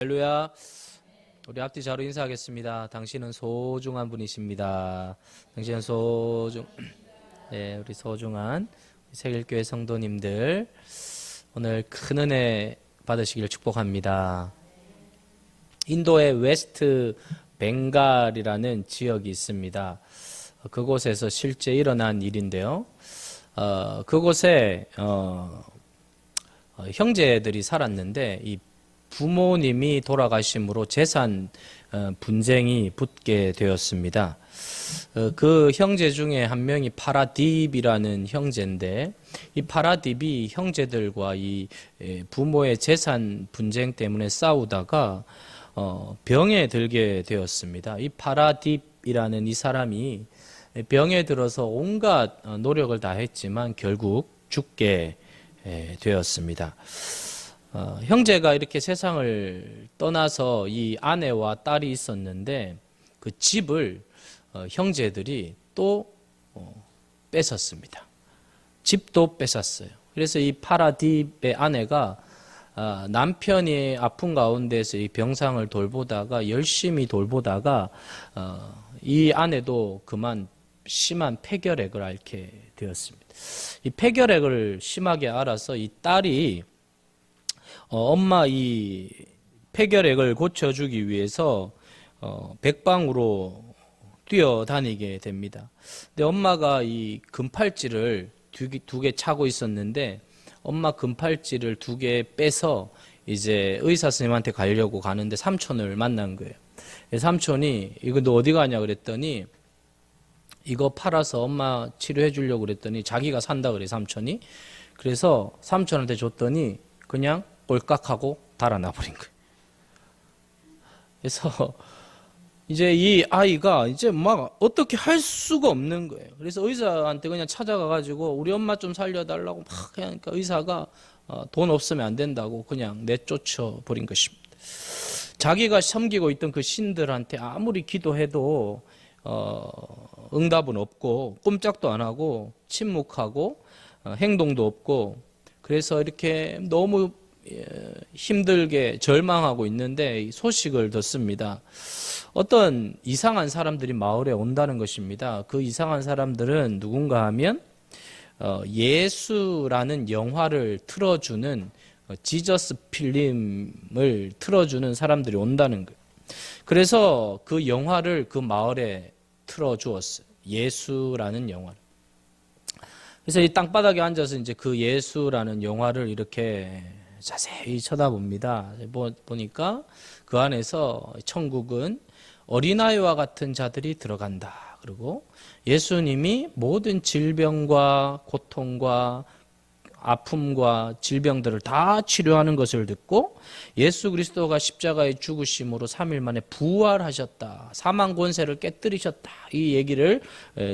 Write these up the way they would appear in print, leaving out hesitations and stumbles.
할렐루야. 우리 앞뒤 자로 인사하겠습니다. 당신은 소중한 분이십니다. 당신은 네, 우리 소중한 세길교회 성도님들, 오늘 큰 은혜 받으시길 축복합니다. 인도의 웨스트 벵갈이라는 지역이 있습니다. 그곳에서 실제 일어난 일인데요. 그곳에 형제들이 살았는데 이 부모님이 돌아가심으로 재산 분쟁이 붙게 되었습니다. 그 형제 중에 한 명이 파라딥이라는 형제인데, 이 파라딥이 형제들과 이 부모의 재산 분쟁 때문에 싸우다가 병에 들게 되었습니다. 이 파라딥이라는 이 사람이 병에 들어서 온갖 노력을 다했지만 결국 죽게 되었습니다. 형제가 이렇게 세상을 떠나서 이 아내와 딸이 있었는데 그 집을 형제들이 또 뺏었습니다. 집도 뺏었어요. 그래서 이 파라딥의 아내가 남편이 아픈 가운데서 이 병상을 돌보다가 열심히 돌보다가 이 아내도 그만 심한 폐결핵을 앓게 되었습니다. 이 폐결핵을 심하게 앓아서 이 딸이 엄마 이 폐결핵을 고쳐주기 위해서 백방으로 뛰어다니게 됩니다. 근데 엄마가 이 금팔찌를 두 개 차고 있었는데 엄마 금팔찌를 2개 빼서 이제 의사 선생님한테 가려고 가는데 삼촌을 만난 거예요. 삼촌이 이거 너 어디 가냐 그랬더니 이거 팔아서 엄마 치료해 주려고 그랬더니 자기가 산다 그래 삼촌이. 그래서 삼촌한테 줬더니 그냥 꼴깍하고 달아나 버린 거예요. 그래서 이제 이 아이가 이제 막 어떻게 할 수가 없는 거예요. 그래서 의사한테 그냥 찾아가 가지고 우리 엄마 좀 살려달라고 막 하니까 의사가 돈 없으면 안 된다고 그냥 내쫓아 버린 것입니다. 자기가 섬기고 있던 그 신들한테 아무리 기도해도 응답은 없고 꼼짝도 안 하고 침묵하고 행동도 없고, 그래서 이렇게 너무 힘들게 절망하고 있는데 소식을 듣습니다. 어떤 이상한 사람들이 마을에 온다는 것입니다. 그 이상한 사람들은 누군가 하면 예수라는 영화를 틀어주는 지저스 필름을 틀어주는 사람들이 온다는 거예요. 그래서 그 영화를 그 마을에 틀어주었어요. 예수라는 영화를. 그래서 이 땅바닥에 앉아서 이제 그 예수라는 영화를 이렇게 자세히 쳐다봅니다. 보니까 그 안에서 천국은 어린아이와 같은 자들이 들어간다. 그리고 예수님이 모든 질병과 고통과 아픔과 질병들을 다 치료하는 것을 듣고 예수 그리스도가 십자가에 죽으심으로 3일 만에 부활하셨다. 사망 권세를 깨뜨리셨다. 이 얘기를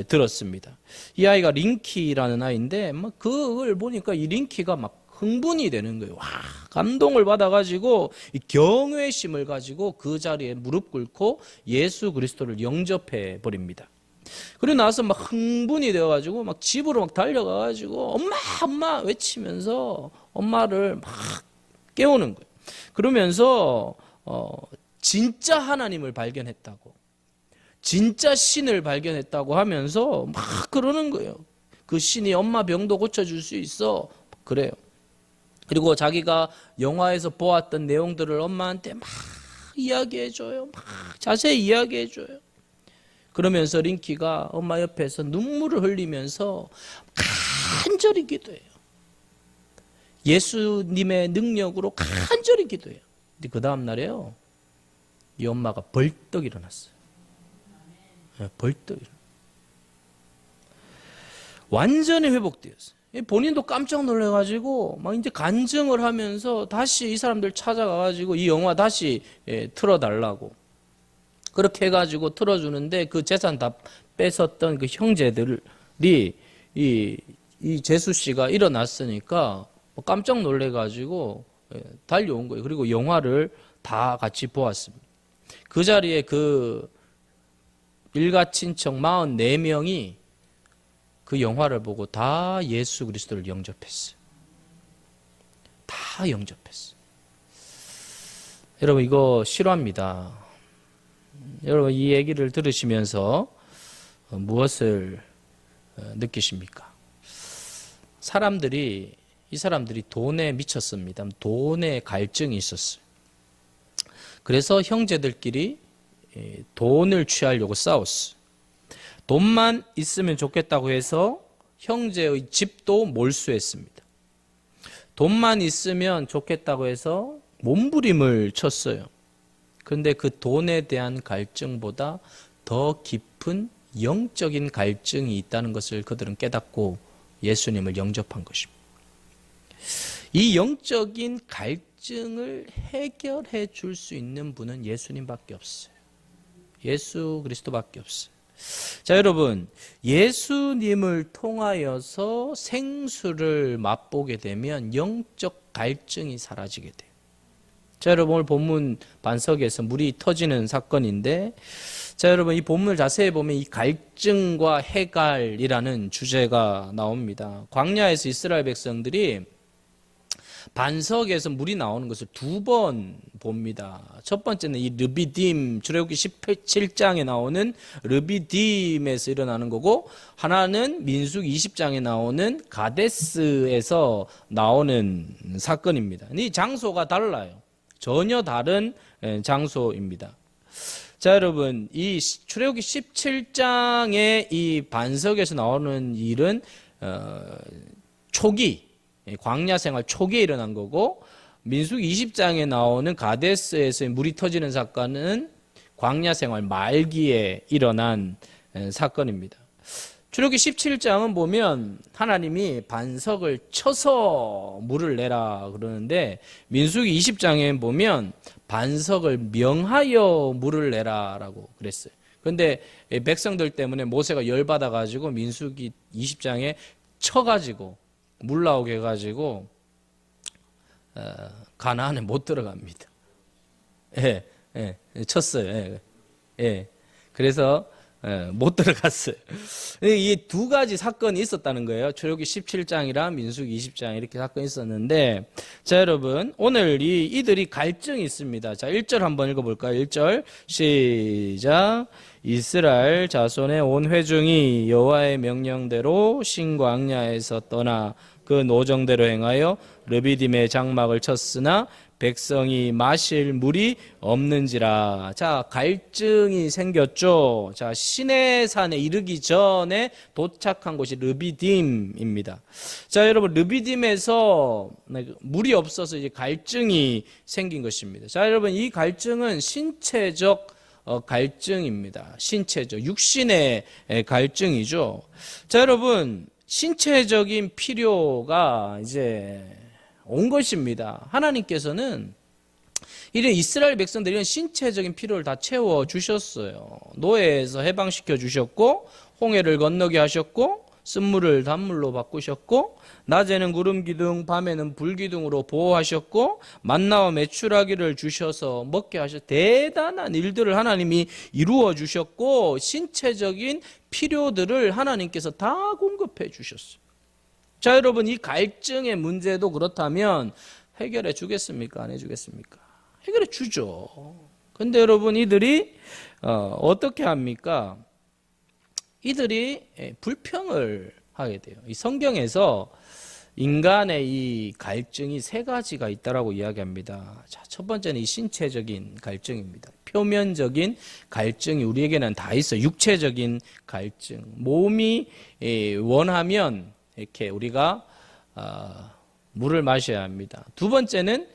들었습니다. 이 아이가 링키라는 아이인데 그걸 보니까 이 링키가 막 흥분이 되는 거예요. 와, 감동을 받아가지고 이 경외심을 가지고 그 자리에 무릎 꿇고 예수 그리스도를 영접해 버립니다. 그리고 나서 막 흥분이 되어가지고 막 집으로 막 달려가가지고 엄마 엄마 외치면서 엄마를 막 깨우는 거예요. 그러면서 진짜 하나님을 발견했다고, 진짜 신을 발견했다고 하면서 막 그러는 거예요. 그 신이 엄마 병도 고쳐줄 수 있어. 그래요. 그리고 자기가 영화에서 보았던 내용들을 엄마한테 막 이야기해줘요. 막 자세히 이야기해줘요. 그러면서 링키가 엄마 옆에서 눈물을 흘리면서 간절히 기도해요. 예수님의 능력으로 간절히 기도해요. 근데 그 다음 날에요, 이 엄마가 벌떡 일어났어요. 벌떡 일어났어요. 완전히 회복되었어요. 본인도 깜짝 놀라가지고 막 이제 간증을 하면서 다시 이 사람들 찾아가가지고 이 영화 다시 틀어달라고 그렇게 해가지고 틀어주는데, 그 재산 다 뺏었던 그 형제들이 이 재수 씨가 일어났으니까 깜짝 놀래가지고 달려온 거예요. 그리고 영화를 다 같이 보았습니다. 그 자리에 그 일가 친척 44명이 그 영화를 보고 다 예수 그리스도를 영접했어요. 다 영접했어요. 여러분 이거 싫어합니다. 여러분 이 얘기를 들으시면서 무엇을 느끼십니까? 이 사람들이 돈에 미쳤습니다. 돈에 갈증이 있었어요. 그래서 형제들끼리 돈을 취하려고 싸웠어요. 돈만 있으면 좋겠다고 해서 형제의 집도 몰수했습니다. 돈만 있으면 좋겠다고 해서 몸부림을 쳤어요. 그런데 그 돈에 대한 갈증보다 더 깊은 영적인 갈증이 있다는 것을 그들은 깨닫고 예수님을 영접한 것입니다. 이 영적인 갈증을 해결해 줄 수 있는 분은 예수님밖에 없어요. 예수 그리스도밖에 없어요. 자, 여러분, 예수님을 통하여서 생수를 맛보게 되면 영적 갈증이 사라지게 돼요. 자, 여러분, 오늘 본문 반석에서 물이 터지는 사건인데, 자, 여러분, 이 본문을 자세히 보면 이 갈증과 해갈이라는 주제가 나옵니다. 광야에서 이스라엘 백성들이 반석에서 물이 나오는 것을 두 번 봅니다. 첫 번째는 이 르비딤, 출애굽기 17장에 나오는 르비딤에서 일어나는 거고, 하나는 민수기 20장에 나오는 가데스에서 나오는 사건입니다. 이 장소가 달라요. 전혀 다른 장소입니다. 자, 여러분, 이 출애굽기 17장의 이 반석에서 나오는 일은 초기, 광야 생활 초기에 일어난 거고, 민수기 20장에 나오는 가데스에서 물이 터지는 사건은 광야 생활 말기에 일어난 사건입니다. 출애굽기 17장은 보면 하나님이 반석을 쳐서 물을 내라 그러는데, 민수기 20장에 보면 반석을 명하여 물을 내라라고 그랬어요. 그런데 백성들 때문에 모세가 열받아가지고 민수기 20장에 쳐가지고 물 나오게 해가지고 가나안에 못 들어갑니다. 쳤어요. 그래서 못 들어갔어요. 이 두 가지 사건이 있었다는 거예요. 출애굽기 17장이랑 민수기 20장 이렇게 사건이 있었는데, 자, 여러분, 오늘 이들이 갈증이 있습니다. 자, 1절 한번 읽어볼까요? 1절 시작. 이스라엘 자손의 온 회중이 여호와의 명령대로 신광야에서 떠나 그 노정대로 행하여 르비딤의 장막을 쳤으나 백성이 마실 물이 없는지라. 자, 갈증이 생겼죠. 자, 시내산에 이르기 전에 도착한 곳이 르비딤입니다. 자, 여러분, 르비딤에서 물이 없어서 이제 갈증이 생긴 것입니다. 자, 여러분, 이 갈증은 신체적 갈증입니다. 신체적, 육신의 갈증이죠. 자, 여러분, 신체적인 필요가 이제 온 것입니다. 하나님께서는 이런 이스라엘 백성들이 신체적인 필요를 다 채워 주셨어요. 노예에서 해방시켜 주셨고, 홍해를 건너게 하셨고, 쓴물을 단물로 바꾸셨고, 낮에는 구름 기둥, 밤에는 불 기둥으로 보호하셨고, 만나와 메추라기를 주셔서 먹게 하셔. 대단한 일들을 하나님이 이루어 주셨고, 신체적인 필요들을 하나님께서 다 공급해 주셨어요. 자, 여러분, 이 갈증의 문제도 그렇다면 해결해 주겠습니까? 안 해주겠습니까? 해결해 주죠. 근데 여러분, 이들이 어떻게 합니까? 이들이 불평을 하게 돼요. 이 성경에서 인간의 이 갈증이 세 가지가 있다라고 이야기합니다. 자, 첫 번째는 이 신체적인 갈증입니다. 표면적인 갈증이 우리에게는 다 있어요. 육체적인 갈증. 몸이 원하면 이렇게 우리가 물을 마셔야 합니다. 두 번째는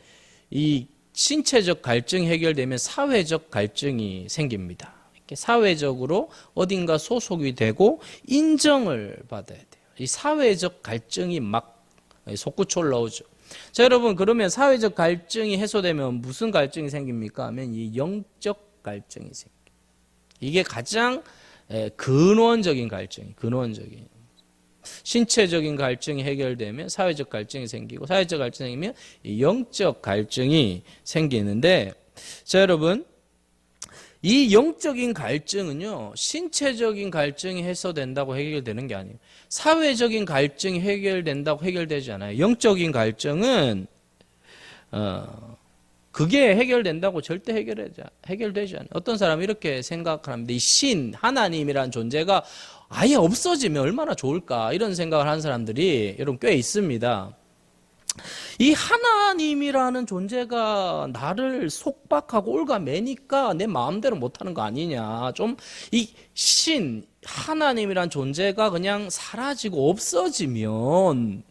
이 신체적 갈증이 해결되면 사회적 갈증이 생깁니다. 이렇게 사회적으로 어딘가 소속이 되고 인정을 받아야 돼요. 이 사회적 갈증이 막 솟구쳐 올라오죠. 자, 여러분, 그러면 사회적 갈증이 해소되면 무슨 갈증이 생깁니까? 하면 이 영적 갈증이 생깁니다. 이게 가장 근원적인 갈증이, 근원적인. 신체적인 갈증이 해결되면 사회적 갈증이 생기고, 사회적 갈증이 생기면 영적 갈증이 생기는데, 자, 여러분, 이 영적인 갈증은요, 신체적인 갈증이 해소된다고 해결되는 게 아니에요. 사회적인 갈증이 해결된다고 해결되지 않아요. 영적인 갈증은 그게 해결된다고 절대 해결되지 않아요. 어떤 사람이 이렇게 생각합니다. 이 신, 하나님이라는 존재가 아예 없어지면 얼마나 좋을까 이런 생각을 하는 사람들이 여러분 꽤 있습니다. 이 하나님이라는 존재가 나를 속박하고 올가매니까 내 마음대로 못하는 거 아니냐. 좀 이 신, 하나님이라는 존재가 그냥 사라지고 없어지면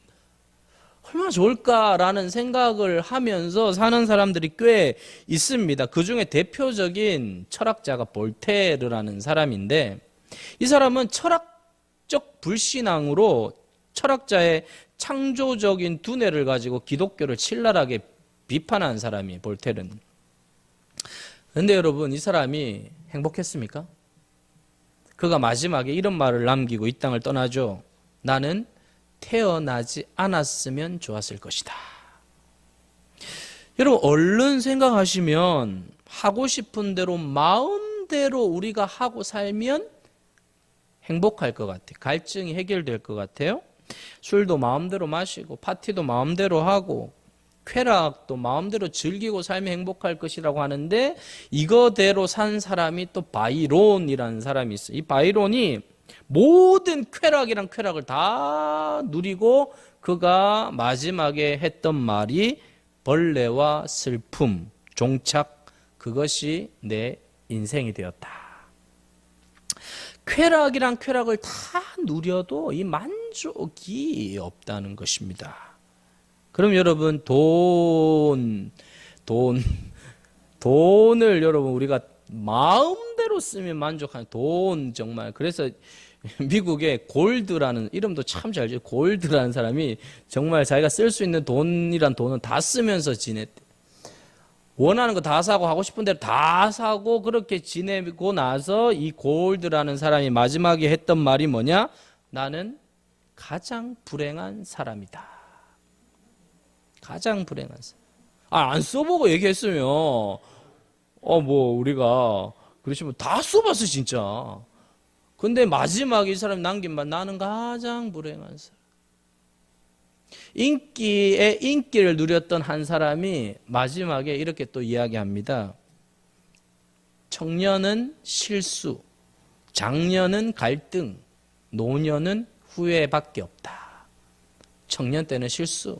얼마나 좋을까라는 생각을 하면서 사는 사람들이 꽤 있습니다. 그 중에 대표적인 철학자가 볼테르라는 사람인데, 이 사람은 철학적 불신앙으로 철학자의 창조적인 두뇌를 가지고 기독교를 신랄하게 비판한 사람이에요, 볼테르는. 그런데 여러분, 이 사람이 행복했습니까? 그가 마지막에 이런 말을 남기고 이 땅을 떠나죠. 나는 태어나지 않았으면 좋았을 것이다. 여러분, 얼른 생각하시면 하고 싶은 대로 마음대로 우리가 하고 살면 행복할 것 같아요. 갈증이 해결될 것 같아요. 술도 마음대로 마시고 파티도 마음대로 하고 쾌락도 마음대로 즐기고 살면 행복할 것이라고 하는데, 이거대로 산 사람이 또 바이론이라는 사람이 있어요. 이 바이론이 모든 쾌락이란 쾌락을 다 누리고 그가 마지막에 했던 말이 벌레와 슬픔, 종착, 그것이 내 인생이 되었다. 쾌락이란 쾌락을 다 누려도 이 만족이 없다는 것입니다. 그럼 여러분 돈을 여러분 우리가 마음대로 쓰면 만족하는 돈 정말. 그래서 미국의 골드라는 이름도 참 잘 지어. 골드라는 사람이 정말 자기가 쓸 수 있는 돈이란 돈은 다 쓰면서 지냈대. 원하는 거 다 사고 하고 싶은 대로 다 사고 그렇게 지내고 나서 이 골드라는 사람이 마지막에 했던 말이 뭐냐? 나는 가장 불행한 사람이다. 가장 불행한 사람. 안 써보고 얘기했으면 우리가 그러시면 다 써봤어 진짜. 근데 마지막에 이 사람이 남긴 말, 나는 가장 불행한 사람. 인기를 누렸던 한 사람이 마지막에 이렇게 또 이야기합니다. 청년은 실수, 장년은 갈등, 노년은 후회밖에 없다. 청년 때는 실수,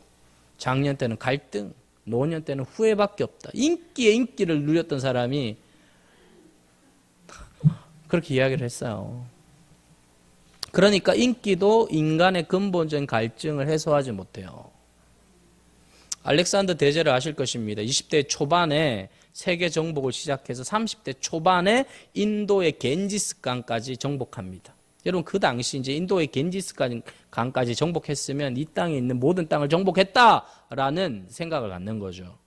장년 때는 갈등, 노년 때는 후회밖에 없다. 인기를 누렸던 사람이 그렇게 이야기를 했어요. 그러니까 인기도 인간의 근본적인 갈증을 해소하지 못해요. 알렉산더 대제를 아실 것입니다. 20대 초반에 세계 정복을 시작해서 30대 초반에 인도의 겐지스강까지 정복합니다. 여러분, 그 당시 이제 인도의 겐지스강까지 정복했으면 이 땅에 있는 모든 땅을 정복했다라는 생각을 갖는 거죠.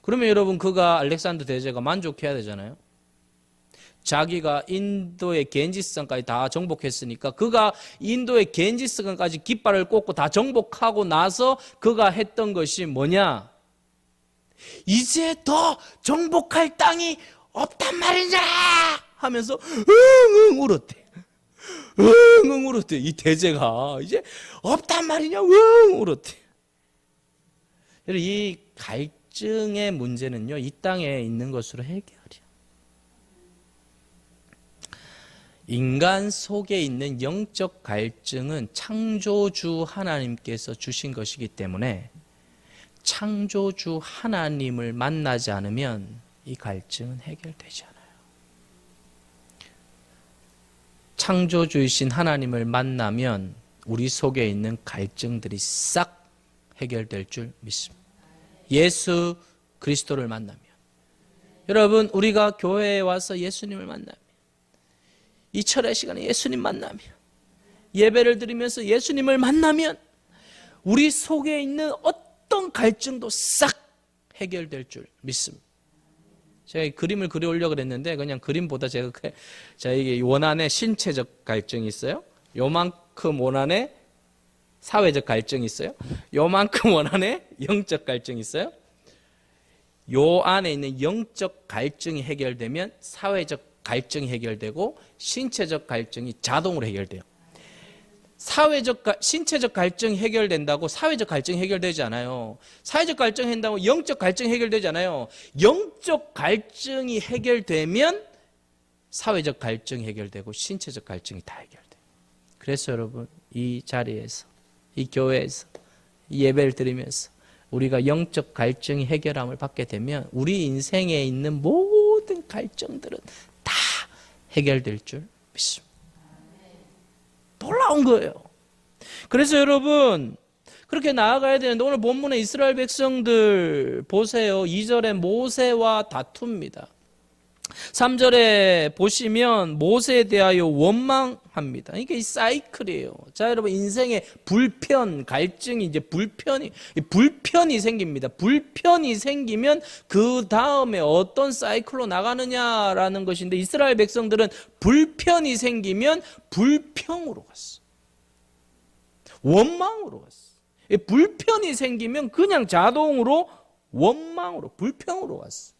그러면 여러분, 그가 알렉산더 대제가 만족해야 되잖아요. 자기가 인도의 겐지스강까지 다 정복했으니까 그가 인도의 겐지스강까지 깃발을 꽂고 다 정복하고 나서 그가 했던 것이 뭐냐? 이제 더 정복할 땅이 없단 말이냐 하면서 응응 울었대. 응응 울었대. 이 대제가 이제 없단 말이냐 응응 울었대. 이 갈증의 문제는요, 이 땅에 있는 것으로 해결이야. 인간 속에 있는 영적 갈증은 창조주 하나님께서 주신 것이기 때문에 창조주 하나님을 만나지 않으면 이 갈증은 해결되지 않아요. 창조주이신 하나님을 만나면 우리 속에 있는 갈증들이 싹 해결될 줄 믿습니다. 예수 그리스도를 만나면, 여러분, 우리가 교회에 와서 예수님을 만나면, 이 철의 시간에 예수님 만나면, 예배를 드리면서 예수님을 만나면 우리 속에 있는 어떤 갈증도 싹 해결될 줄 믿습니다. 제가 그림을 그려오려고 그랬는데 그냥 그림보다 제가 이게 원안에 신체적 갈증이 있어요. 요만큼 원안에 사회적 갈증이 있어요. 요만큼 원안에 영적 갈증이 있어요. 요 안에 있는 영적 갈증이 해결되면 사회적 갈증이 해결되고 신체적 갈증이 자동으로 해결돼요. 신체적 갈증이 해결된다고 사회적 갈증이 해결되지 않아요. 사회적 갈증이 해결된다고 영적 갈증이 해결되지 않아요. 영적 갈증이 해결되면 사회적 갈증이 해결되고 신체적 갈증이 다 해결돼요. 그래서 여러분, 이 자리에서, 이 교회에서, 이 예배를 드리면서 우리가 영적 갈증이 해결함을 받게 되면 우리 인생에 있는 모든 갈증들은 다 해결될 줄 믿습니다. 놀라운 거예요. 그래서 여러분, 그렇게 나아가야 되는데 오늘 본문에 이스라엘 백성들 보세요. 2절에 모세와 다툽니다. 3절에 보시면 모세에 대하여 원망합니다. 이게 이 사이클이에요. 자, 여러분, 인생의 불편, 갈증이 이제 불편이 생깁니다. 불편이 생기면 그 다음에 어떤 사이클로 나가느냐라는 것인데, 이스라엘 백성들은 불편이 생기면 불평으로 갔어. 원망으로 갔어. 불편이 생기면 그냥 자동으로 원망으로, 불평으로 갔어.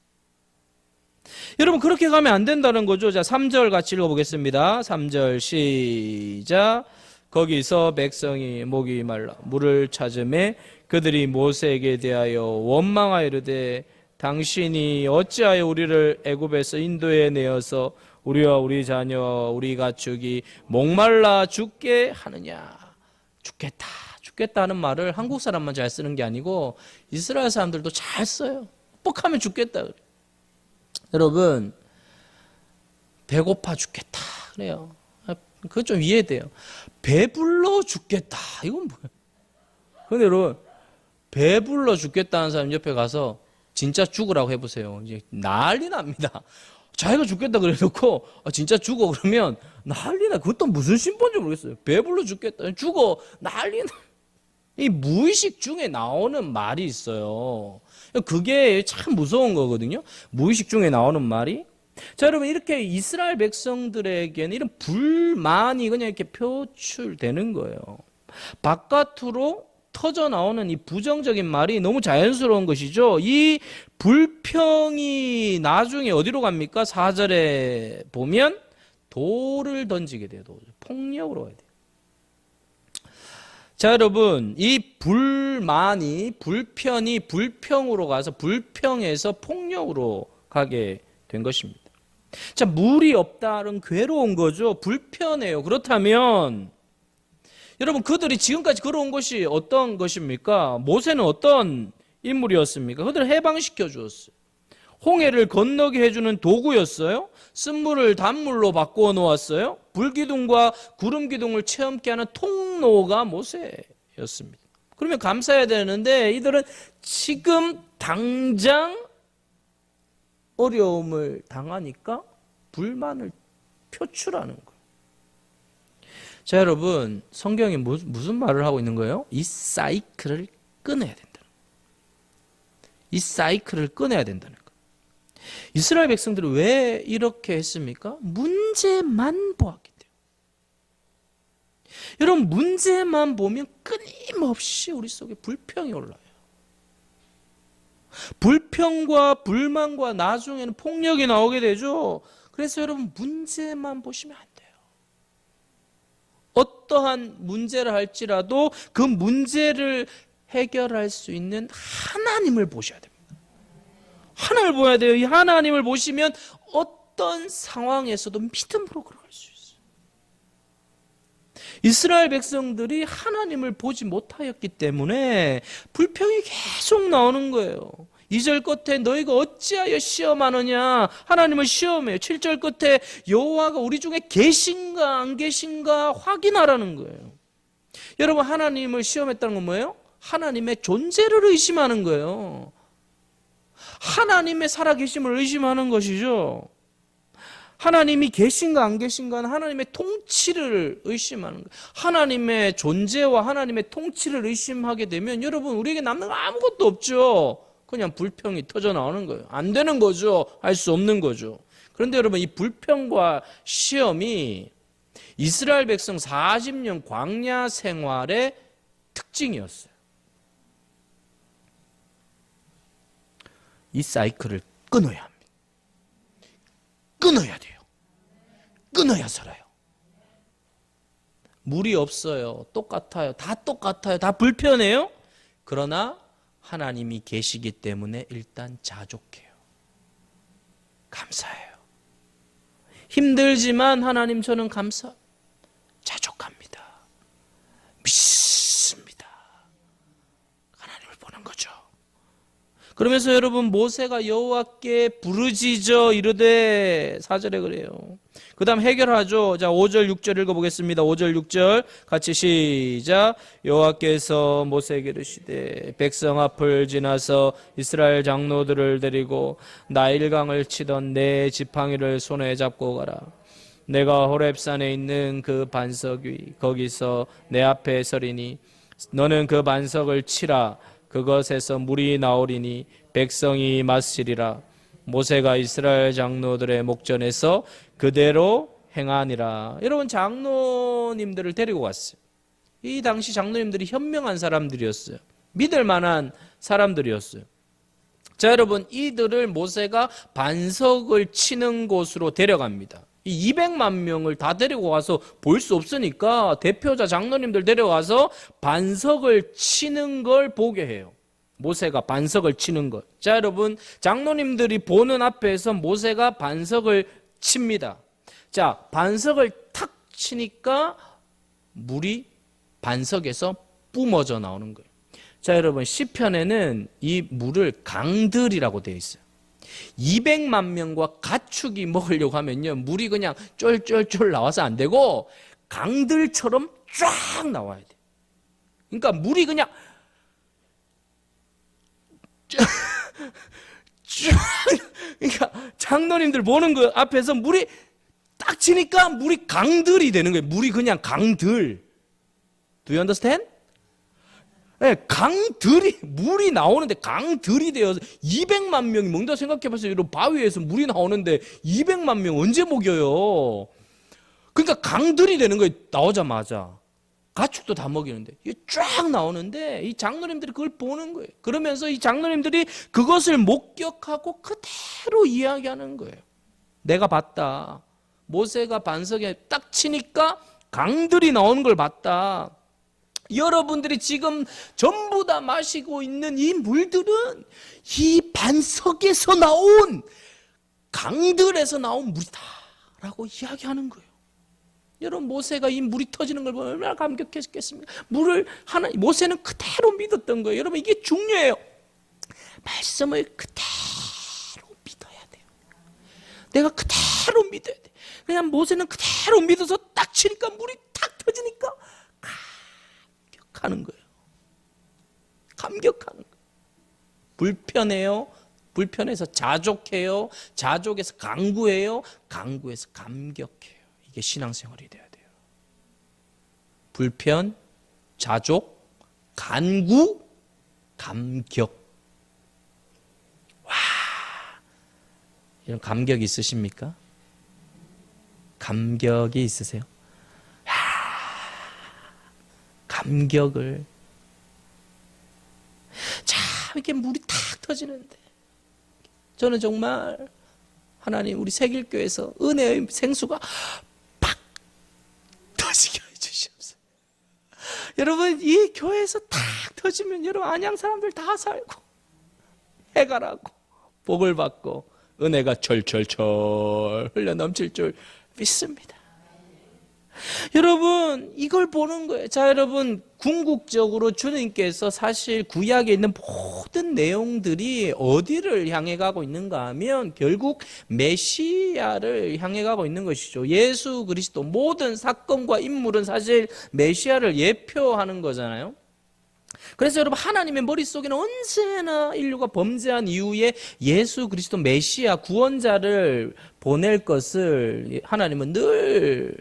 여러분, 그렇게 가면 안 된다는 거죠. 자, 3절 같이 읽어보겠습니다. 3절 시작. 거기서 백성이 목이 말라 물을 찾음에 그들이 모세에게 대하여 원망하여 이르되 당신이 어찌하여 우리를 애굽에서 인도에 내어서 우리와 우리 자녀와 우리 가축이 목말라 죽게 하느냐. 죽겠다 하는 말을 한국 사람만 잘 쓰는 게 아니고 이스라엘 사람들도 잘 써요. 뻑하면 죽겠다 그래. 여러분, 배고파 죽겠다 그래요. 그거 좀 이해돼요. 배불러 죽겠다 이건 뭐예요? 근데 여러분, 배불러 죽겠다는 사람 옆에 가서 진짜 죽으라고 해보세요. 이제 난리 납니다. 자기가 죽겠다 그래놓고 진짜 죽어 그러면 난리나. 그것도 무슨 심보인지 모르겠어요. 배불러 죽겠다, 죽어, 난리나. 이 무의식 중에 나오는 말이 있어요. 그게 참 무서운 거거든요. 무의식 중에 나오는 말이. 자, 여러분, 이렇게 이스라엘 백성들에게는 이런 불만이 그냥 이렇게 표출되는 거예요. 바깥으로 터져 나오는 이 부정적인 말이 너무 자연스러운 것이죠. 이 불평이 나중에 어디로 갑니까? 4절에 보면 돌을 던지게 돼요. 폭력으로 가야 돼요. 자, 여러분, 이 불편이 불평으로 가서 불평에서 폭력으로 가게 된 것입니다. 자, 물이 없다는 괴로운 거죠. 불편해요. 그렇다면 여러분, 그들이 지금까지 걸어온 것이 어떤 것입니까? 모세는 어떤 인물이었습니까? 그들을 해방시켜 주었어요. 홍해를 건너게 해주는 도구였어요. 쓴물을 단물로 바꾸어 놓았어요. 불기둥과 구름기둥을 체험케 하는 통로가 모세였습니다. 그러면 감사해야 되는데 이들은 지금 당장 어려움을 당하니까 불만을 표출하는 거예요. 자, 여러분, 성경이 무슨 말을 하고 있는 거예요? 이 사이클을 끊어야 된다는 거예요. 이 사이클을 끊어야 된다는 거예요. 이스라엘 백성들이 왜 이렇게 했습니까? 문제만 보았기 때문에. 여러분, 문제만 보면 끊임없이 우리 속에 불평이 올라요. 불평과 불만과 나중에는 폭력이 나오게 되죠. 그래서 여러분, 문제만 보시면 안 돼요. 어떠한 문제를 할지라도 그 문제를 해결할 수 있는 하나님을 보셔야 됩니다. 하나님을 보아야 돼요. 이 하나님을 보시면 어떤 상황에서도 믿음으로 걸어갈 수 있어요. 이스라엘 백성들이 하나님을 보지 못하였기 때문에 불평이 계속 나오는 거예요. 2절 끝에 너희가 어찌하여 시험하느냐, 하나님을 시험해요. 7절 끝에 여호와가 우리 중에 계신가 안 계신가 확인하라는 거예요. 여러분, 하나님을 시험했다는 건 뭐예요? 하나님의 존재를 의심하는 거예요. 하나님의 살아계심을 의심하는 것이죠. 하나님이 계신가 안 계신가는 하나님의 통치를 의심하는 거예요. 하나님의 존재와 하나님의 통치를 의심하게 되면 여러분, 우리에게 남는 거 아무것도 없죠. 그냥 불평이 터져 나오는 거예요. 안 되는 거죠. 할 수 없는 거죠. 그런데 여러분, 이 불평과 시험이 이스라엘 백성 40년 광야 생활의 특징이었어요. 이 사이클을 끊어야 합니다. 끊어야 돼요. 끊어야 살아요. 물이 없어요. 똑같아요. 다 똑같아요. 다 불편해요. 그러나 하나님이 계시기 때문에 일단 자족해요. 감사해요. 힘들지만 하나님 저는 자족합니다. 믿습니다. 하나님을 보는 거죠. 그러면서 여러분 모세가 여호와께 부르짖어 이르되 4절에 그래요. 그 다음 해결하죠. 자 5절 6절 읽어보겠습니다. 5절 6절 같이 시작. 여호와께서 모세에게 이르시되 백성 앞을 지나서 이스라엘 장로들을 데리고 나일강을 치던 내 지팡이를 손에 잡고 가라. 내가 호렙산에 있는 그 반석 위 거기서 내 앞에 서리니 너는 그 반석을 치라. 그것에서 물이 나오리니 백성이 마시리라. 모세가 이스라엘 장로들의 목전에서 그대로 행하니라. 여러분 장로님들을 데리고 갔어요. 이 당시 장로님들이 현명한 사람들이었어요. 믿을 만한 사람들이었어요. 자 여러분 이들을 모세가 반석을 치는 곳으로 데려갑니다. 이 200만 명을 다 데리고 가서 볼 수 없으니까 대표자 장로님들 데려가서 반석을 치는 걸 보게 해요. 모세가 반석을 치는 것. 자 여러분 장로님들이 보는 앞에서 모세가 반석을 칩니다. 자 반석을 탁 치니까 물이 반석에서 뿜어져 나오는 거예요. 자 여러분 시편에는 이 물을 강들이라고 되어 있어요. 200만 명과 가축이 먹으려고 하면요 물이 그냥 쫄쫄쫄 나와서 안 되고 강들처럼 쫙 나와야 돼요. 그러니까 물이 그냥 그러니까 장로님들 보는 그 앞에서 물이 딱 치니까 물이 강들이 되는 거예요. 물이 그냥 강들. Do you understand? 네, 강들이 물이 나오는데 강들이 되어서 200만 명이 먹는다 생각해보세요. 이런 바위에서 물이 나오는데 200만 명 언제 먹여요? 그러니까 강들이 되는 거예요. 나오자마자 가축도 다 먹이는데 이게 쫙 나오는데 이 장로님들이 그걸 보는 거예요. 그러면서 이 장로님들이 그것을 목격하고 그대로 이야기하는 거예요. 내가 봤다. 모세가 반석에 딱 치니까 강들이 나오는 걸 봤다. 여러분들이 지금 전부 다 마시고 있는 이 물들은 이 반석에서 나온 강들에서 나온 물이다 라고 이야기하는 거예요. 여러분 모세가 이 물이 터지는 걸 보면 얼마나 감격했겠습니까? 모세는 그대로 믿었던 거예요. 여러분 이게 중요해요. 말씀을 그대로 믿어야 돼요. 내가 그대로 믿어야 돼. 그냥 모세는 그대로 믿어서 딱 치니까 물이 탁 터지니까 감격하는 거예요. 감격하는 거예요. 불편해요. 불편해서 자족해요. 자족해서 간구해요. 간구해서 감격해요. 이게 신앙생활이 돼야 돼요. 불편, 자족, 간구, 감격. 와, 이런 감격이 있으십니까? 감격이 있으세요? 감격을. 자, 이렇게 물이 탁 터지는데 저는 정말 하나님 우리 새길교회에서 은혜의 생수가 팍 터지게 해주시옵소서. 여러분 이 교회에서 탁 터지면 여러분 안양 사람들 다 살고 해가라고 복을 받고 은혜가 철철철 흘러 넘칠 줄 믿습니다. 여러분 이걸 보는 거예요. 자 여러분 궁극적으로 주님께서 사실 구약에 있는 모든 내용들이 어디를 향해 가고 있는가 하면 결국 메시아를 향해 가고 있는 것이죠. 예수 그리스도 모든 사건과 인물은 사실 메시아를 예표하는 거잖아요. 그래서 여러분 하나님의 머릿속에는 언제나 인류가 범죄한 이후에 예수 그리스도 메시아 구원자를 보낼 것을 하나님은 늘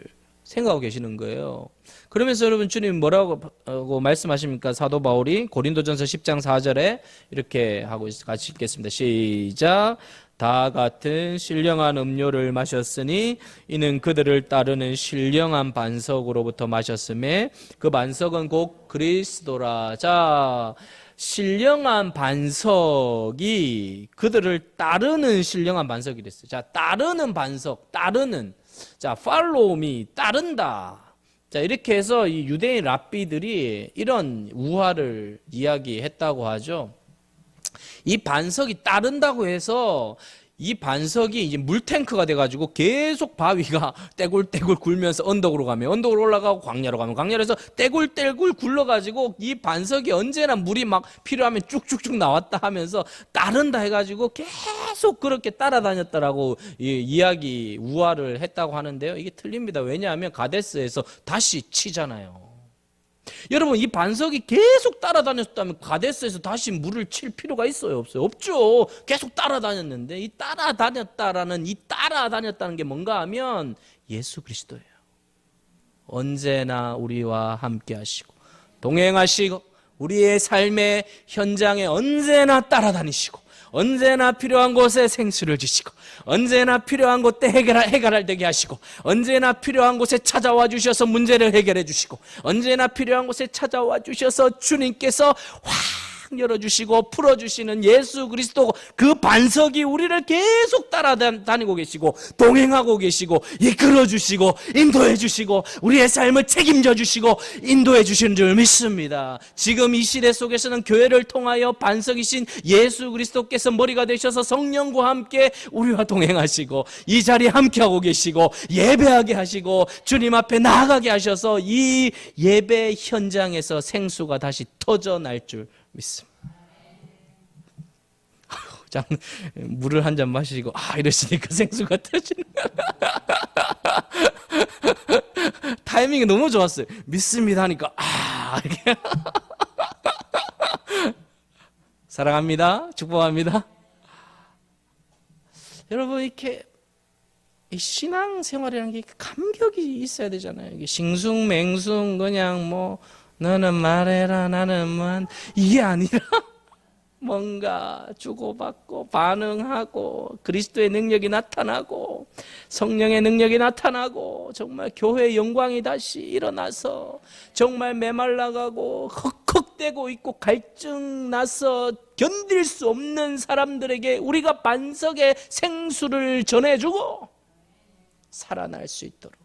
생각하고 계시는 거예요. 그러면서 여러분 주님 뭐라고 말씀하십니까? 사도 바울이 고린도전서 10장 4절에 이렇게 하고 같이 읽겠습니다. 시작. 다 같은 신령한 음료를 마셨으니 이는 그들을 따르는 신령한 반석으로부터 마셨음에 그 반석은 곧 그리스도라. 자, 신령한 반석이 그들을 따르는 신령한 반석이 됐어요. 자, 따르는 반석, 따르는. 자, follow me, 따른다. 자, 이렇게 해서 이 유대인 랍비들이 이런 우화를 이야기했다고 하죠. 이 반석이 따른다고 해서 이 반석이 이제 물탱크가 돼가지고 계속 바위가 떼굴떼굴 굴면서 언덕으로 가면 언덕으로 올라가고 광야로 가면 광야로서 떼굴떼굴 굴러가지고 이 반석이 언제나 물이 막 필요하면 쭉쭉쭉 나왔다 하면서 따른다 해가지고 계속 그렇게 따라다녔다라고 이야기 우화를 했다고 하는데요. 이게 틀립니다. 왜냐하면 가데스에서 다시 치잖아요. 여러분, 이 반석이 계속 따라다녔다면 가데스에서 다시 물을 칠 필요가 있어요, 없어요? 없죠. 계속 따라다녔는데 이 따라다녔다는 게 뭔가 하면 예수 그리스도예요. 언제나 우리와 함께 하시고 동행하시고 우리의 삶의 현장에 언제나 따라다니시고 언제나 필요한 곳에 생수를 주시고 언제나 필요한 곳에 해결할 되게 하시고 언제나 필요한 곳에 찾아와 주셔서 문제를 해결해 주시고 언제나 필요한 곳에 찾아와 주셔서 주님께서 확 열어주시고 풀어주시는 예수 그리스도, 그 반석이 우리를 계속 따라다니고 계시고 동행하고 계시고 이끌어 주시고 인도해 주시고 우리의 삶을 책임져 주시고 인도해 주시는 줄 믿습니다. 지금 이 시대 속에서는 교회를 통하여 반석이신 예수 그리스도께서 머리가 되셔서 성령과 함께 우리와 동행하시고 이 자리에 함께하고 계시고 예배하게 하시고 주님 앞에 나아가게 하셔서 이 예배 현장에서 생수가 다시 터져날 줄 믿습니다. 물을 한 잔 마시고 이러시니까 생수가 터지는 타이밍이 너무 좋았어요. 믿습니다 하니까 이렇게 사랑합니다. 축복합니다. 여러분, 이렇게 신앙생활이라는 게 감격이 있어야 되잖아요. 이게 싱숭맹숭 그냥 뭐 너는 말해라 나는 만 이게 아니라 뭔가 주고받고 반응하고 그리스도의 능력이 나타나고 성령의 능력이 나타나고 정말 교회의 영광이 다시 일어나서 정말 메말라가고 헉헉대고 있고 갈증 나서 견딜 수 없는 사람들에게 우리가 반석의 생수를 전해주고 살아날 수 있도록.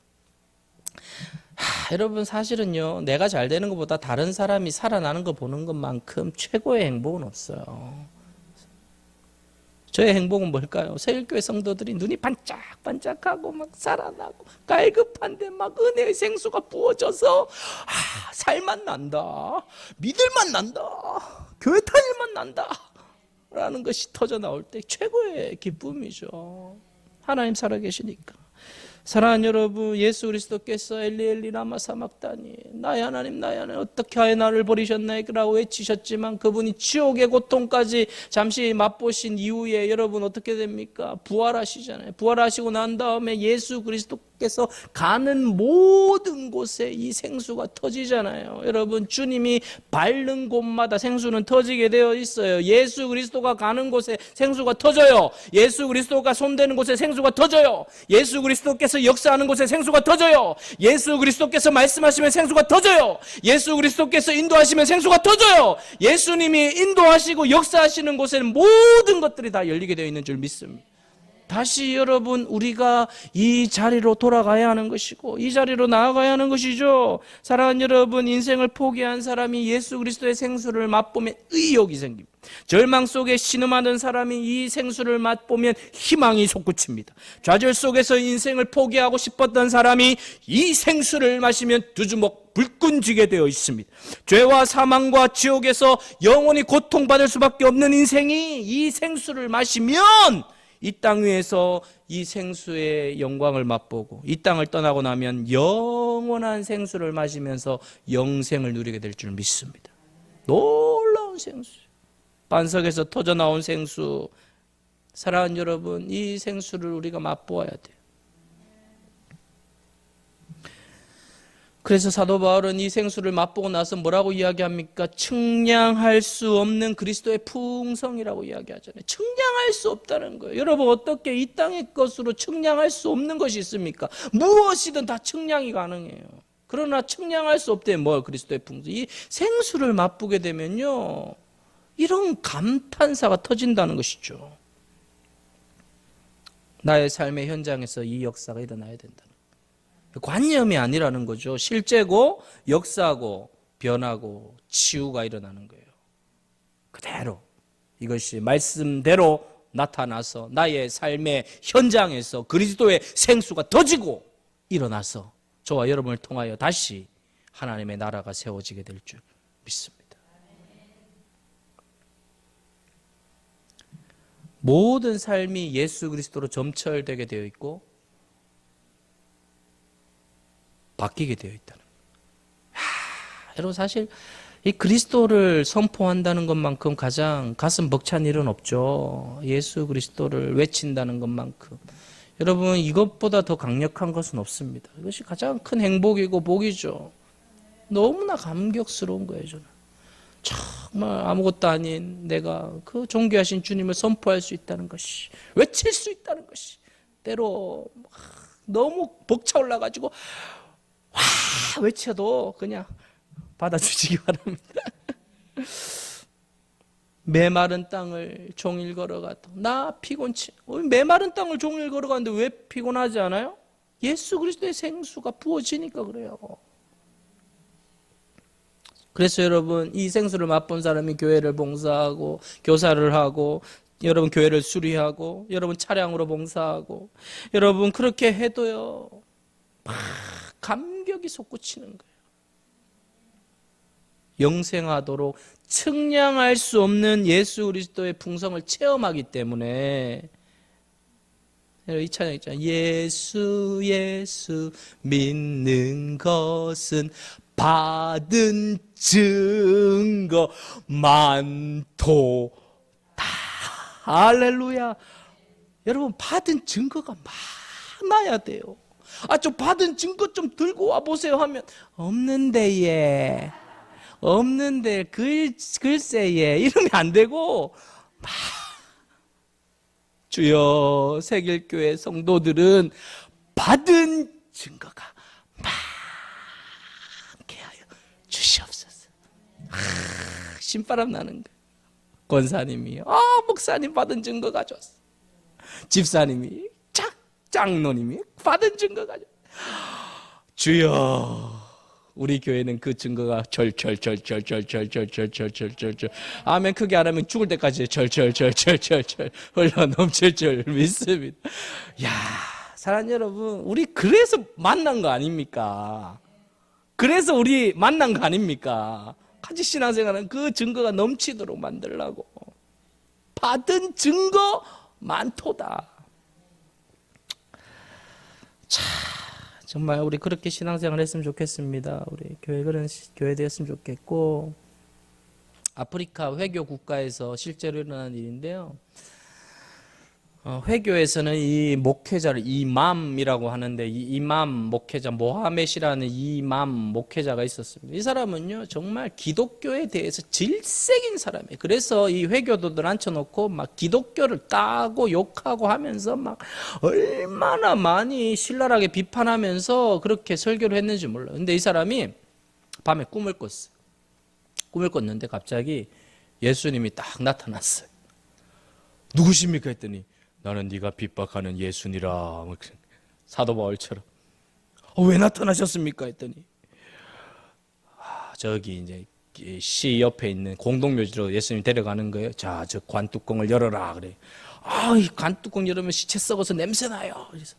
여러분, 사실은요, 내가 잘 되는 것보다 다른 사람이 살아나는 거 보는 것만큼 최고의 행복은 없어요. 저의 행복은 뭘까요? 새일교회 성도들이 눈이 반짝반짝하고 막 살아나고 갈급한데 막 은혜의 생수가 부어져서 살만 난다, 믿을만 난다, 교회 다닐만 난다 라는 것이 터져 나올 때 최고의 기쁨이죠. 하나님 살아계시니까. 사랑하는 여러분, 예수 그리스도께서 엘리 엘리 라마 사막다니 나의 하나님 나의 하나님 어떻게 하여 나를 버리셨나이라고 외치셨지만 그분이 지옥의 고통까지 잠시 맛보신 이후에 여러분 어떻게 됩니까? 부활하시잖아요. 부활하시고 난 다음에 예수 그리스도께서 가는 모든 곳에 이 생수가 터지잖아요. 여러분, 주님이 밟는 곳마다 생수는 터지게 되어 있어요. 예수 그리스도가 가는 곳에 생수가 터져요. 예수 그리스도가 손대는 곳에 생수가 터져요. 예수 그리스도께서 역사하는 곳에 생수가 터져요. 예수 그리스도께서 말씀하시면 생수가 터져요. 예수 그리스도께서 인도하시면 생수가 터져요. 예수님이 인도하시고 역사하시는 곳에는 모든 것들이 다 열리게 되어 있는 줄 믿습니다. 다시 여러분, 우리가 이 자리로 돌아가야 하는 것이고 이 자리로 나아가야 하는 것이죠. 사랑하는 여러분, 인생을 포기한 사람이 예수 그리스도의 생수를 맛보면 의욕이 생깁니다. 절망 속에 신음하는 사람이 이 생수를 맛보면 희망이 솟구칩니다. 좌절 속에서 인생을 포기하고 싶었던 사람이 이 생수를 마시면 두 주먹 불끈 쥐게 되어 있습니다. 죄와 사망과 지옥에서 영원히 고통받을 수밖에 없는 인생이 이 생수를 마시면 이 땅 위에서 이 생수의 영광을 맛보고 이 땅을 떠나고 나면 영원한 생수를 마시면서 영생을 누리게 될 줄 믿습니다. 놀라운 생수, 반석에서 터져나온 생수. 사랑하는 여러분, 이 생수를 우리가 맛보아야 돼요. 그래서 사도 바울은 이 생수를 맛보고 나서 뭐라고 이야기합니까? 측량할 수 없는 그리스도의 풍성이라고 이야기하잖아요. 측량할 수 없다는 거예요. 여러분, 어떻게 이 땅의 것으로 측량할 수 없는 것이 있습니까? 무엇이든 다 측량이 가능해요. 그러나 측량할 수 없대. 뭐 그리스도의 풍성. 이 생수를 맛보게 되면요, 이런 감탄사가 터진다는 것이죠. 나의 삶의 현장에서 이 역사가 일어나야 된다는 거예요. 관념이 아니라는 거죠. 실제고 역사고 변하고 치유가 일어나는 거예요. 그대로 이것이 말씀대로 나타나서 나의 삶의 현장에서 그리스도의 생수가 터지고 일어나서 저와 여러분을 통하여 다시 하나님의 나라가 세워지게 될 줄 믿습니다. 모든 삶이 예수 그리스도로 점철되게 되어 있고 바뀌게 되어 있다는 거예요. 여러분 사실 이 그리스도를 선포한다는 것만큼 가장 가슴 벅찬 일은 없죠. 예수 그리스도를 외친다는 것만큼. 여러분 이것보다 더 강력한 것은 없습니다. 이것이 가장 큰 행복이고 복이죠. 너무나 감격스러운 거예요. 저는 정말 아무것도 아닌 내가 그 존귀하신 주님을 선포할 수 있다는 것이, 외칠 수 있다는 것이 때로 너무 벅차올라 가지고 와 외쳐도 그냥 받아주시기 바랍니다. 메마른 땅을 종일 걸어가도 나 피곤치. 메마른 땅을 종일 걸어가는데 왜 피곤하지 않아요? 예수 그리스도의 생수가 부어지니까 그래요. 그래서 여러분 이 생수를 맛본 사람이 교회를 봉사하고 교사를 하고 여러분 교회를 수리하고 여러분 차량으로 봉사하고 여러분 그렇게 해도요 막 감격이 솟구치는 거예요. 영생하도록 측량할 수 없는 예수 그리스도의 풍성을 체험하기 때문에 이 찬양 있잖아요. 예수 예수 믿는 것은 받은 증거 많도다. 할렐루야. 여러분 받은 증거가 많아야 돼요. 좀 받은 증거 좀 들고 와 보세요 하면 없는데 예. 없는데 글쎄 예. 이러면 안 되고 주여 세길교회 성도들은 받은 증거가 많게 하여 주시옵소서. 신바람 나는 거예요. 권사님이 목사님 받은 증거 가져왔어. 집사님이 장로님이 받은 증거 가져왔어. 주여 우리 교회는 그 증거가 절절절절절절절절절절 아멘 크게 안 하면 죽을 때까지 절절절절절절 흘러 넘칠 줄 믿습니다. 야 사랑하는 여러분 우리 그래서 만난 거 아닙니까? 그래서 우리 만난 거 아닙니까? 같이 신앙생활은 그 증거가 넘치도록 만들라고. 받은 증거 많도다. 자 정말 우리 그렇게 신앙생활 했으면 좋겠습니다. 우리 교회 그런 교회 되었으면 좋겠고 아프리카 회교 국가에서 실제로 일어난 일인데요. 회교에서는 이 목회자를 이맘이라고 하는데 이 이맘 목회자 모하멧이라는 이맘 목회자가 있었습니다. 이 사람은요 정말 기독교에 대해서 질색인 사람이에요. 그래서 이 회교도들 앉혀놓고 막 기독교를 따고 욕하고 하면서 막 얼마나 많이 신랄하게 비판하면서 그렇게 설교를 했는지 몰라요. 근데 이 사람이 밤에 꿈을 꿨어요. 꿈을 꿨는데 갑자기 예수님이 딱 나타났어요. 누구십니까 했더니 나는 네가 핍박하는 예수니라. 사도 바울처럼. 왜 나타나셨습니까 했더니 저기 이제 시 옆에 있는 공동묘지로 예수님 데려가는 거예요. 자, 저 관뚜껑을 열어라 그래. 이 관뚜껑 열으면 시체 썩어서 냄새 나요. 그래서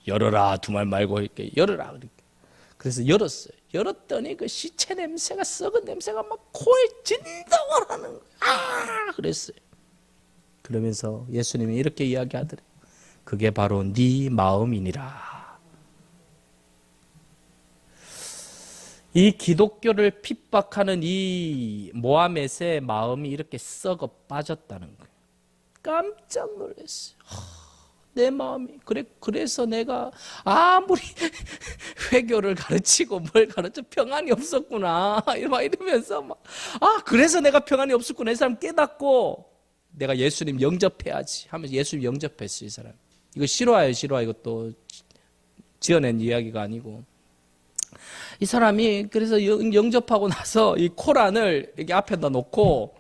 열어라 두 말 말고 이렇게 열어라 그래. 그래서 열었어요. 열었더니 그 시체 냄새가 썩은 냄새가 막 코에 진동을 하는 거예요. 그랬어요. 그러면서 예수님이 이렇게 이야기하더래요. 그게 바로 네 마음이니라. 이 기독교를 핍박하는 이 모하멧의 마음이 이렇게 썩어 빠졌다는 거예요. 깜짝 놀랐어요. 내 마음이 그래서 내가 아무리 회교를 가르치고 뭘 가르쳐 평안이 없었구나 막 이러면서 그래서 내가 평안이 없었구나 이 사람 깨닫고 내가 예수님 영접해야지 하면서 예수님 영접했어. 이 사람 이거 실화예요. 실화. 이것도 지어낸 이야기가 아니고 이 사람이 그래서 영접하고 나서 이 코란을 여기 앞에다 놓고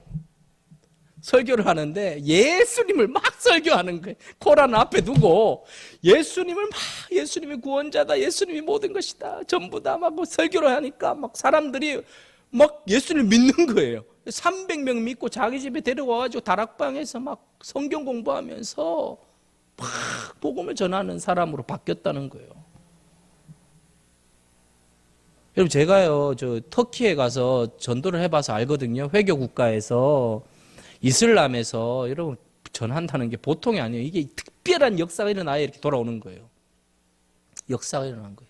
설교를 하는데 예수님을 막 설교하는 거예요. 코란 앞에 두고 예수님을 막 예수님이 구원자다, 예수님이 모든 것이다, 전부 다 막 설교를 하니까 막 사람들이 막 예수님을 믿는 거예요. 300명 믿고 자기 집에 데려와가지고 다락방에서 막 성경 공부하면서 막 복음을 전하는 사람으로 바뀌었다는 거예요. 여러분, 제가요, 저 터키에 가서 전도를 해봐서 알거든요. 회교 국가에서, 이슬람에서 여러분 전한다는 게 보통이 아니에요. 이게 특별한 역사가 일어나야 이렇게 돌아오는 거예요. 역사가 일어난 거예요.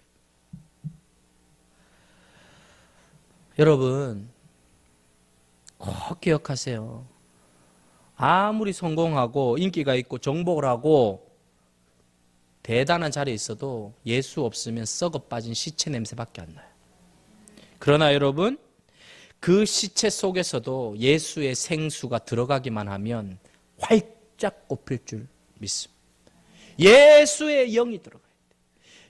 여러분, 꼭 기억하세요. 아무리 성공하고 인기가 있고 정복을 하고 대단한 자리에 있어도 예수 없으면 썩어 빠진 시체 냄새밖에 안 나요. 그러나 여러분, 그 시체 속에서도 예수의 생수가 들어가기만 하면 활짝 꽃필 줄 믿습니다. 예수의 영이 들어가야 돼요.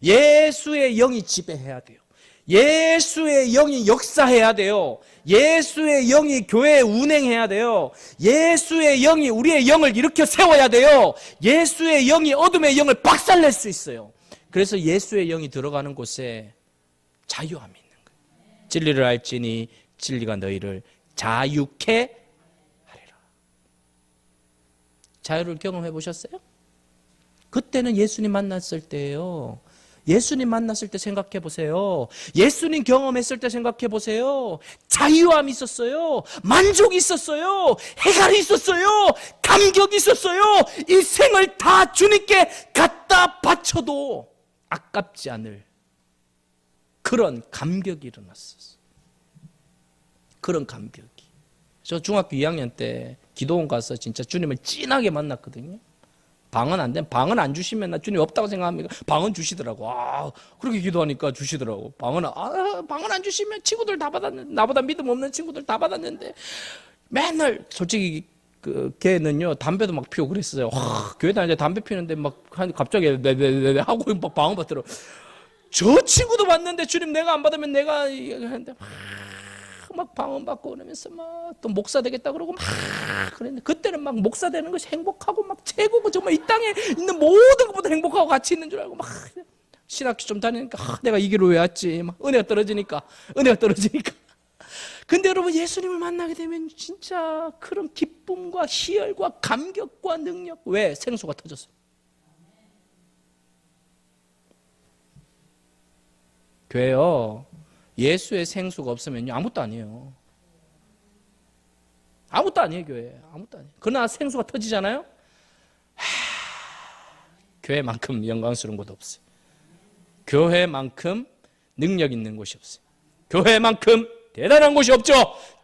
예수의 영이 지배해야 돼요. 예수의 영이 역사해야 돼요. 예수의 영이 교회에 운행해야 돼요. 예수의 영이 우리의 영을 일으켜 세워야 돼요. 예수의 영이 어둠의 영을 박살낼 수 있어요. 그래서 예수의 영이 들어가는 곳에 자유함이 있는 거예요. 진리를 알지니 진리가 너희를 자유케 하리라. 자유를 경험해 보셨어요? 그때는 예수님 만났을 때예요. 예수님 만났을 때 생각해 보세요. 예수님 경험했을 때 생각해 보세요. 자유함이 있었어요. 만족이 있었어요. 해갈이 있었어요. 감격이 있었어요. 이 생을 다 주님께 갖다 바쳐도 아깝지 않을 그런 감격이 일어났었어요. 그런 감격이. 저 중학교 2학년 때 기도원 가서 진짜 주님을 진하게 만났거든요. 방은 안 돼. 방은 안 주시면 나 주님 없다고 생각합니까? 방은 주시더라고. 그렇게 기도하니까 주시더라고. 방은 안 주시면 친구들 다 받았는데, 나보다 믿음 없는 친구들 다 받았는데, 맨날, 솔직히, 걔는요, 담배도 막 피우고 그랬어요. 교회 다닐 때 담배 피우는데 막, 갑자기, 하고 막 방언 받더라고. 저 친구도 받는데, 주님 내가 안 받으면 내가, 하는데, 막 방언 받고 그러면서 막 또 목사 되겠다 그러고 막 그랬는데, 그때는 막 목사 되는 것이 행복하고 막 최고고 정말 이 땅에 있는 모든 것보다 행복하고 같이 있는 줄 알고 막 신학교 좀 다니니까 내가 이 길로 왜 왔지? 막 은혜가 떨어지니까. 근데 여러분, 예수님을 만나게 되면 진짜 그런 기쁨과 희열과 감격과 능력, 왜? 생수가 터졌어요. 교회요, 예수의 생수가 없으면요 아무것도 아니에요. 아무것도 아니에요. 교회 아무것도 아니에요. 그러나 생수가 터지잖아요. 교회만큼 영광스러운 곳 없어요. 교회만큼 능력 있는 곳이 없어요. 교회만큼 대단한 곳이 없죠.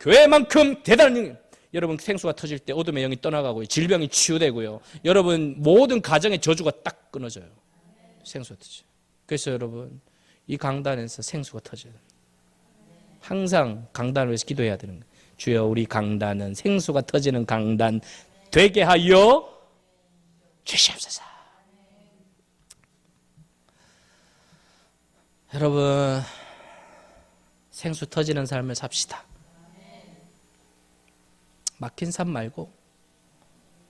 교회만큼 대단한 능력. 여러분, 생수가 터질 때 어둠의 영이 떠나가고요, 질병이 치유되고요, 여러분 모든 가정의 저주가 딱 끊어져요. 생수가 터져요. 그래서 여러분, 이 강단에서 생수가 터져요. 항상 강단을 위해서 기도해야 되는 거예요. 주여, 우리 강단은 생수가 터지는 강단 되게 하여 주시옵소서. 여러분, 생수 터지는 삶을 삽시다. 막힌 삶 말고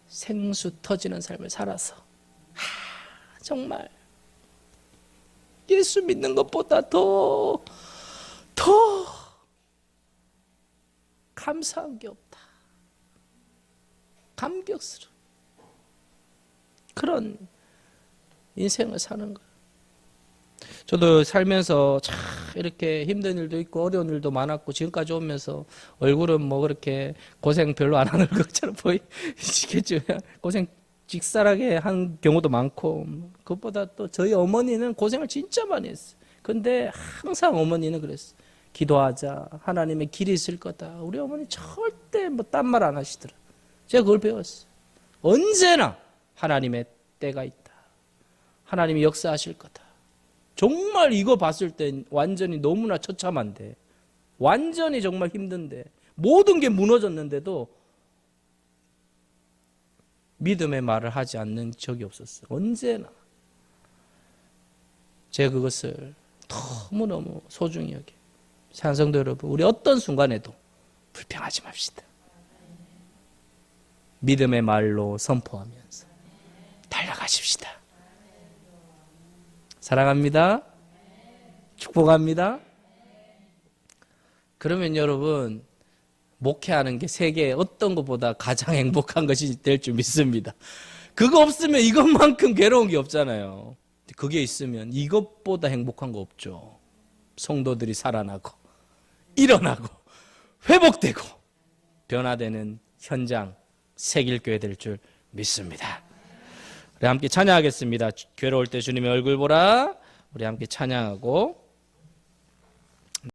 생수 터지는 삶을 살아서 정말 예수 믿는 것보다 더 감사한 게 없다. 감격스러운 그런 인생을 사는 거예요. 저도 살면서 참 이렇게 힘든 일도 있고 어려운 일도 많았고, 지금까지 오면서 얼굴은 뭐 그렇게 고생 별로 안 하는 것처럼 보이시겠지만 고생 직살하게 한 경우도 많고, 그것보다 또 저희 어머니는 고생을 진짜 많이 했어요. 근데 항상 어머니는 그랬어요. 기도하자. 하나님의 길이 있을 거다. 우리 어머니 절대 뭐 딴 말 안 하시더라. 제가 그걸 배웠어요. 언제나 하나님의 때가 있다. 하나님이 역사하실 거다. 정말 이거 봤을 땐 완전히 너무나 처참한데, 완전히 정말 힘든데, 모든 게 무너졌는데도 믿음의 말을 하지 않는 적이 없었어요. 언제나. 제가 그것을 너무너무 소중히 여겨요. 사랑하는 성도 여러분, 우리 어떤 순간에도 불평하지 맙시다. 믿음의 말로 선포하면서 달려가십시다. 사랑합니다. 축복합니다. 그러면 여러분, 목회하는 게 세계의 어떤 것보다 가장 행복한 것이 될 줄 믿습니다. 그거 없으면 이것만큼 괴로운 게 없잖아요. 그게 있으면 이것보다 행복한 거 없죠. 성도들이 살아나고 일어나고 회복되고 변화되는 현장 세길교회 될 줄 믿습니다. 우리 함께 찬양하겠습니다. 괴로울 때 주님의 얼굴 보라. 우리 함께 찬양하고